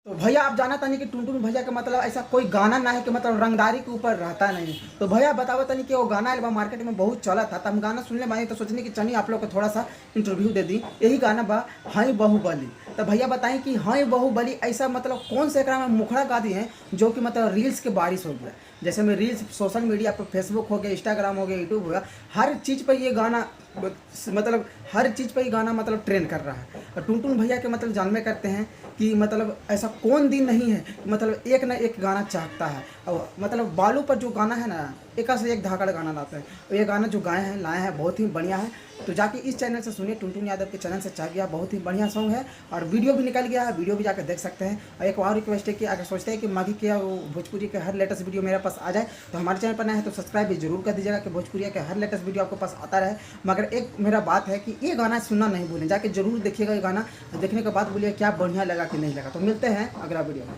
तो भैया आप जाना तानी कि टुनटुन भैया का मतलब ऐसा कोई गाना ना है कि मतलब रंगदारी के ऊपर रहता नहीं। तो भैया बताओ तानी कि वो गाना एल्बम मार्केट में बहुत चला था, तो हम गाना सुनने बानी तो सोचने कि चलिए आप लोग को थोड़ा सा इंटरव्यू दे दी। यही गाना बा हाई बाहुबली। तो भैया बताएं कि हाई बाहुबली ऐसा मतलब कौन से एकरा में मुखड़ा गा दिए हैं जो कि मतलब रील्स के बारिश हो गया। जैसे में रील्स सोशल मीडिया पर फेसबुक हो गया, इंस्टाग्राम हो गया, यूट्यूब हो गया, हर चीज़ पर ये गाना मतलब हर चीज़ पर ये गाना मतलब ट्रेंड कर रहा है। और टुनटुन भैया के मतलब जानवे करते हैं कि मतलब ऐसा कौन दिन नहीं है, मतलब एक ना एक गाना चाहता है। और मतलब बालू पर जो गाना है ना, एक से एक धाकड़ गाना लाते हैं। और ये गाना जो गाए हैं लाए हैं बहुत ही बढ़िया है। तो जाके इस चैनल से सुनिए, टुनटुन यादव के चैनल से चाह गया, बहुत ही बढ़िया सॉन्ग है और वीडियो भी निकल गया है, वीडियो भी जाकर देख सकते हैं। और एक और रिक्वेस्ट है कि अगर सोचते हैं कि माघी के भोजपुरी के हर लेटेस्ट वीडियो मेरे पास आ जाए तो हमारे चैनल पर नया है तो सब्सक्राइब भी जरूर कर दीजिएगा कि भोजपुरी के हर लेटेस्ट वीडियो आपके पास आता रहे। मगर एक मेरा बात है कि ये गाना सुनना नहीं भूलें, जाके जरूर देखिएगा ये गाना। देखने के बाद बोलिए क्या बढ़िया लगा कि नहीं लगा। तो मिलते हैं अगला वीडियो में।